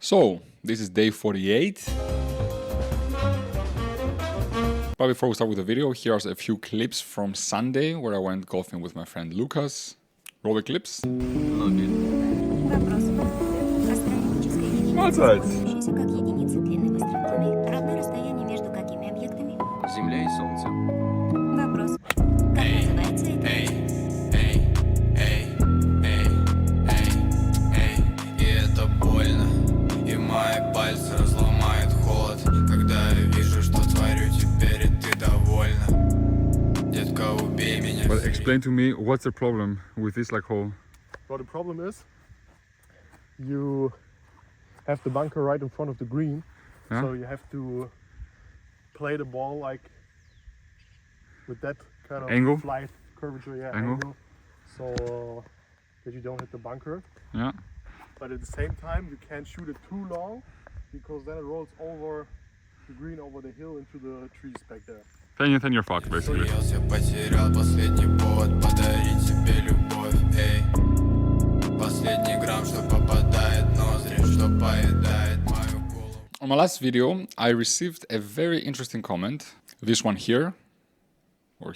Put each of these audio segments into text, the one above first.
So, this is day 48. But before we start with the video, here's a few clips from Sunday where I went golfing with my friend Lucas. Roll the clips. Mahlzeit. Земля и солнце. Вопрос. Как называется это? И это больно, и мои пальцы разломает холод, когда я вижу, что творю теперь, и ты довольна. Детка, убей меня. But explain to me what's the problem with this hole. Well, the problem is you have the bunker right in front of the green, Yeah. so you have to play the ball like with that kind of Angle? flight curvature, Angle. so that you don't hit the bunker. Yeah. But at the same time, you can't shoot it too long because then it rolls over the green, over the hill into the trees back there. Then you're fucked, basically. Я потерял последний повод подарить тебе любовь, эй. Последний грамм, что попадает в ноздри, что поедает мою голову. On my last video, I received a very interesting comment. This one here, or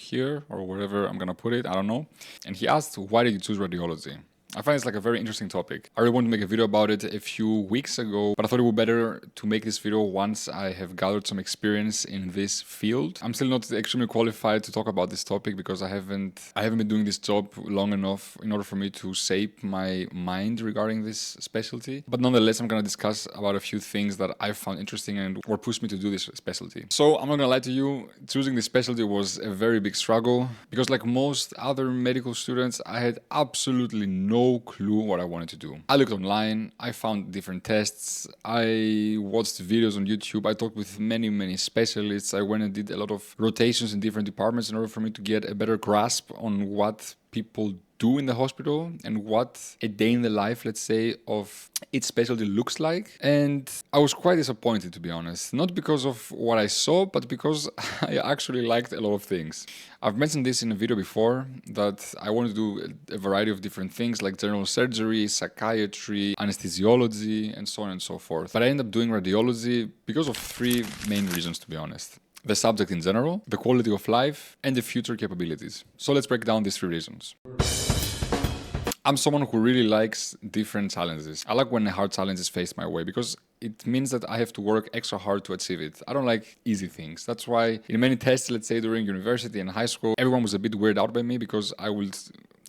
wherever I'm gonna put it, I don't know. And he asked, why did you choose radiology? I find it's a very interesting topic. I really wanted to make a video about it a few weeks ago, but I thought it would be better to make this video once I have gathered some experience in this field. I'm still not extremely qualified to talk about this topic because I haven't been doing this job long enough in order for me to shape my mind regarding this specialty. But nonetheless, I'm gonna discuss about a few things that I found interesting and what pushed me to do this specialty. So I'm not gonna lie to you, choosing this specialty was a very big struggle because like most other medical students, I had absolutely no clue what I wanted to do. I looked online, I found different tests, I watched videos on YouTube, I talked with many specialists, I went and did a lot of rotations in different departments in order for me to get a better grasp on what people do in the hospital and what a day in the life, let's say, of each specialty looks like. And I was quite disappointed, to be honest. Not because of what I saw, but because I actually liked a lot of things. I've mentioned this in a video before, that I wanted to do a variety of different things like general surgery, psychiatry, anesthesiology, and so on and so forth. But I ended up doing radiology because of three main reasons, to be honest. The subject in general, the quality of life, and the future capabilities. So let's break down these three reasons. I'm someone who really likes different challenges. I like when a hard challenge is faced my way because it means that I have to work extra hard to achieve it. I don't like easy things. That's why in many tests, let's say during university and high school, everyone was a bit weirded out by me because I would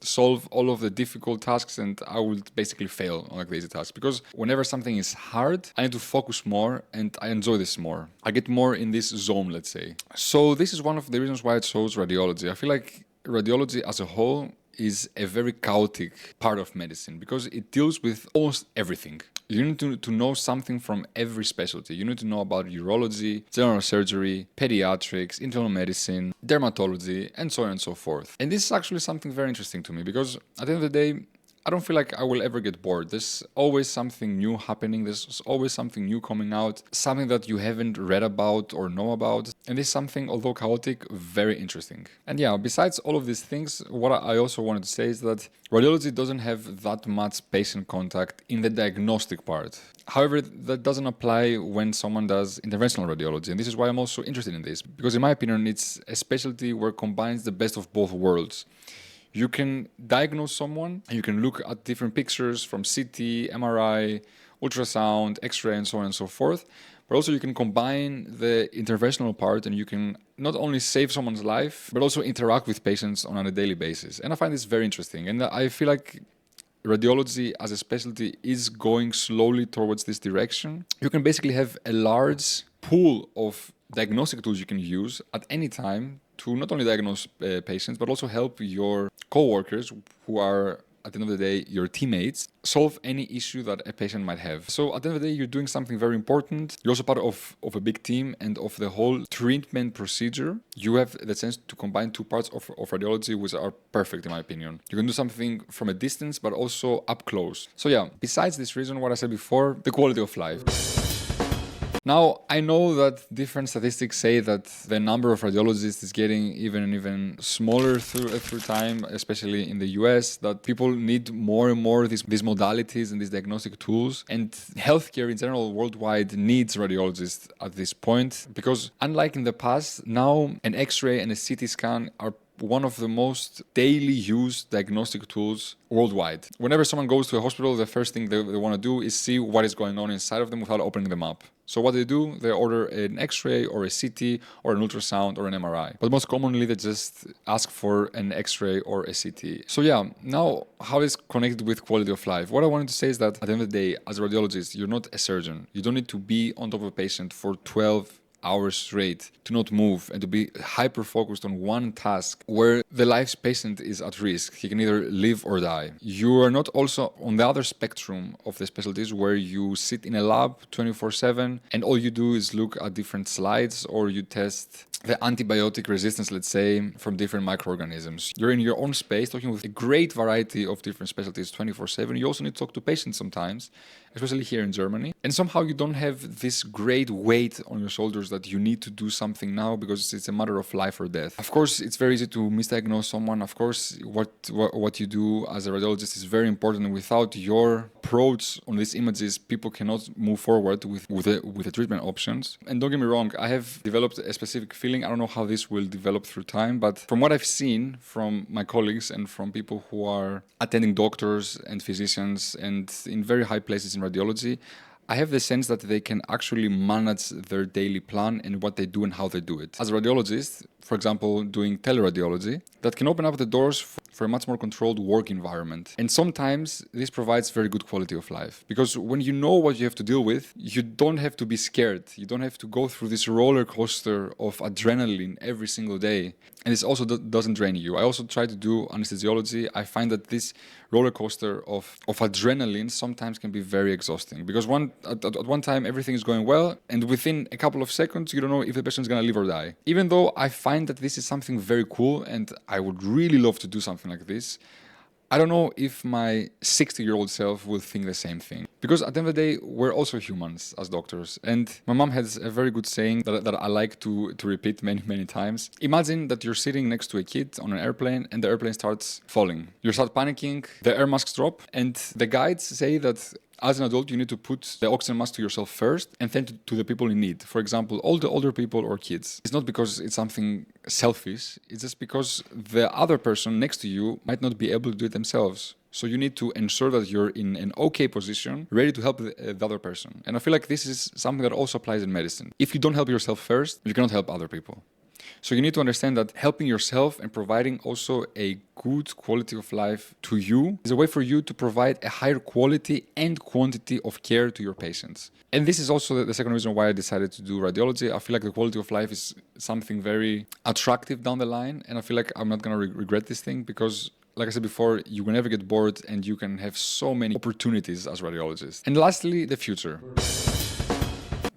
solve all of the difficult tasks and I would basically fail on like the easy tasks. Because whenever something is hard, I need to focus more and I enjoy this more. I get more in this zone, let's say. So this is one of the reasons why I chose radiology. I feel like radiology as a whole is a very chaotic part of medicine because it deals with almost everything. You need to know something from every specialty. You need to know about urology, general surgery, pediatrics, internal medicine, dermatology, and so on and so forth. And this is actually something very interesting to me because at the end of the day, I don't feel like I will ever get bored. There's always something new happening. There's always something new coming out, something that you haven't read about or know about. And this is something, although chaotic, very interesting. And yeah, besides all of these things, what I also wanted to say is that radiology doesn't have that much patient contact in the diagnostic part. However, that doesn't apply when someone does interventional radiology. And this is why I'm also interested in this. Because in my opinion, it's a specialty where it combines the best of both worlds. You can diagnose someone and you can look at different pictures from CT, MRI, ultrasound, X-ray, and so on and so forth. But also you can combine the interventional part and you can not only save someone's life, but also interact with patients on a daily basis. And I find this very interesting. And I feel like radiology as a specialty is going slowly towards this direction. You can basically have a large pool of diagnostic tools you can use at any time to not only diagnose patients, but also help your co-workers who are, at the end of the day, your teammates, solve any issue that a patient might have. So at the end of the day, you're doing something very important. You're also part of a big team and of the whole treatment procedure. You have the chance to combine two parts of radiology, which are perfect in my opinion. You can do something from a distance, but also up close. So yeah, besides this reason, what I said before, the quality of life. Now, I know that different statistics say that the number of radiologists is getting even smaller through time, especially in the US, that people need more and more these modalities and these diagnostic tools. And healthcare in general worldwide needs radiologists at this point, because unlike in the past, now an X-ray and a CT scan are one of the most daily used diagnostic tools worldwide. Whenever someone goes to a hospital, the first thing they want to do is see what is going on inside of them without opening them up. So what they do, they order an X-ray or a CT or an ultrasound or an MRI. But most commonly, they just ask for an X-ray or a CT. So yeah, now how is connected with quality of life? What I wanted to say is that at the end of the day, as a radiologist, you're not a surgeon. You don't need to be on top of a patient for 12 hours straight, to not move and to be hyper focused on one task where the life's patient is at risk. He can either live or die. You are not also on the other spectrum of the specialties where you sit in a lab 24/7 and all you do is look at different slides or you test the antibiotic resistance, let's say, from different microorganisms. You're in your own space talking with a great variety of different specialties 24/7. You also need to talk to patients sometimes, especially here in Germany. And somehow you don't have this great weight on your shoulders that you need to do something now because it's a matter of life or death. Of course, it's very easy to misdiagnose someone. Of course, what you do as a radiologist is very important. And without your approach on these images, people cannot move forward with the treatment options. And don't get me wrong, I have developed a specific feeling. I don't know how this will develop through time, but from what I've seen from my colleagues and from people who are attending doctors and physicians and in very high places in radiology, I have the sense that they can actually manage their daily plan and what they do and how they do it. As a radiologist, for example, doing teleradiology, that can open up the doors for a much more controlled work environment. And sometimes this provides very good quality of life. Because when you know what you have to deal with, you don't have to be scared. You don't have to go through this roller coaster of adrenaline every single day. And this also doesn't drain you. I also try to do anesthesiology. I find that this roller coaster of adrenaline sometimes can be very exhausting. Because at one time everything is going well, and within a couple of seconds you don't know if the person is going to live or die. Even though I find that this is something very cool and I would really love to do something like this, I don't know if my 60-year-old self will think the same thing. Because at the end of the day, we're also humans as doctors. And my mom has a very good saying that I like to repeat many times. Imagine that you're sitting next to a kid on an airplane and the airplane starts falling. You start panicking, the air masks drop, and the guides say that as an adult, you need to put the oxygen mask to yourself first and then to the people in need. For example, all the older people or kids. It's not because it's something selfish. It's just because the other person next to you might not be able to do it themselves. So you need to ensure that you're in an okay position, ready to help the other person. And I feel like this is something that also applies in medicine. If you don't help yourself first, you cannot help other people. So you need to understand that helping yourself and providing also a good quality of life to you is a way for you to provide a higher quality and quantity of care to your patients. And this is also the second reason why I decided to do radiology. I feel like the quality of life is something very attractive down the line. And I feel like I'm not going to regret this thing because, like I said before, you will never get bored and you can have so many opportunities as radiologists. And lastly, the future.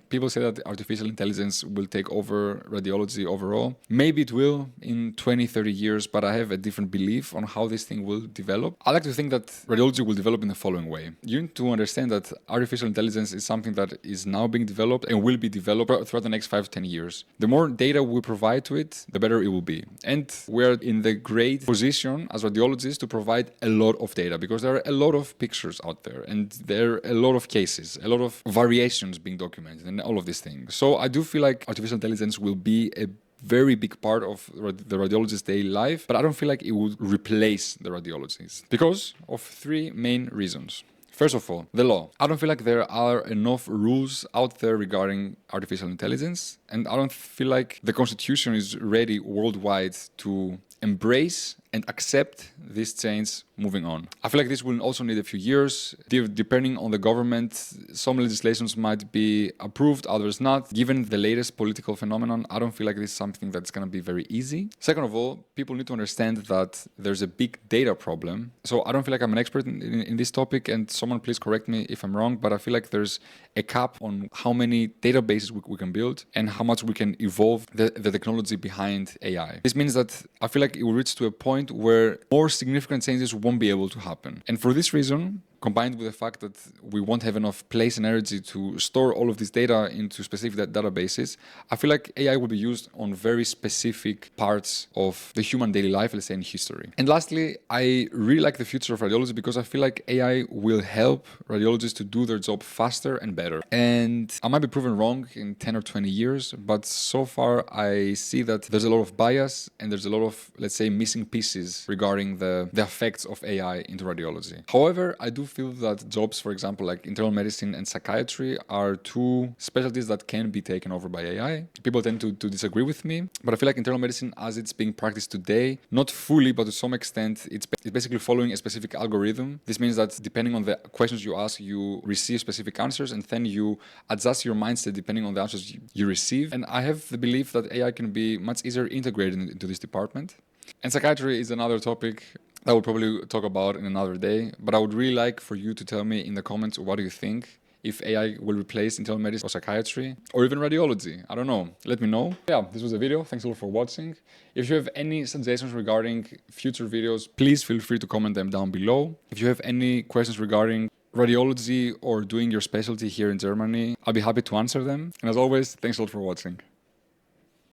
People say that artificial intelligence will take over radiology overall. Maybe it will in 20, 30 years, but I have a different belief on how this thing will develop. I like to think that radiology will develop in the following way. You need to understand that artificial intelligence is something that is now being developed and will be developed throughout the next 5 to 10 years. The more data we provide to it, the better it will be. And we're in the great position as radiologists to provide a lot of data because there are a lot of pictures out there and there are a lot of cases, a lot of variations being documented. And all of these things. So I do feel like artificial intelligence will be a very big part of the radiologist's daily life, but I don't feel like it will replace the radiologist because of 3 main reasons. First of all, the law. I don't feel like there are enough rules out there regarding artificial intelligence, and I don't feel like the constitution is ready worldwide to embrace and accept this change moving on. I feel like this will also need a few years. Depending on the government, some legislations might be approved, others not. Given the latest political phenomenon, I don't feel like this is something that's going to be very easy. Second of all, people need to understand that there's a big data problem. So I don't feel like I'm an expert in this topic, and someone please correct me if I'm wrong, but I feel like there's a cap on how many databases we can build and how much we can evolve the technology behind AI. This means that I feel like it will reach to a point point where more significant changes won't be able to happen. And for this reason, combined with the fact that we won't have enough place and energy to store all of this data into specific databases, I feel like AI will be used on very specific parts of the human daily life, let's say in history. And lastly, I really like the future of radiology because I feel like AI will help radiologists to do their job faster and better. And I might be proven wrong in 10 or 20 years, but so far I see that there's a lot of bias and there's a lot of, let's say, missing pieces regarding the effects of AI into radiology. However, I do feel that jobs, for example, like internal medicine and psychiatry are two specialties that can be taken over by AI. People tend to disagree with me, but I feel like internal medicine as it's being practiced today, not fully, but to some extent, it's basically following a specific algorithm. This means that depending on the questions you ask, you receive specific answers and then you adjust your mindset depending on the answers you receive. And I have the belief that AI can be much easier integrated into this department. And psychiatry is another topic that we'll probably talk about in another day, but I would really like for you to tell me in the comments what do you think, if AI will replace internal medicine or psychiatry, or even radiology. I don't know. Let me know. Yeah, this was the video. Thanks a lot for watching. If you have any suggestions regarding future videos, please feel free to comment them down below. If you have any questions regarding radiology or doing your specialty here in Germany, I'll be happy to answer them. And as always, thanks a lot for watching.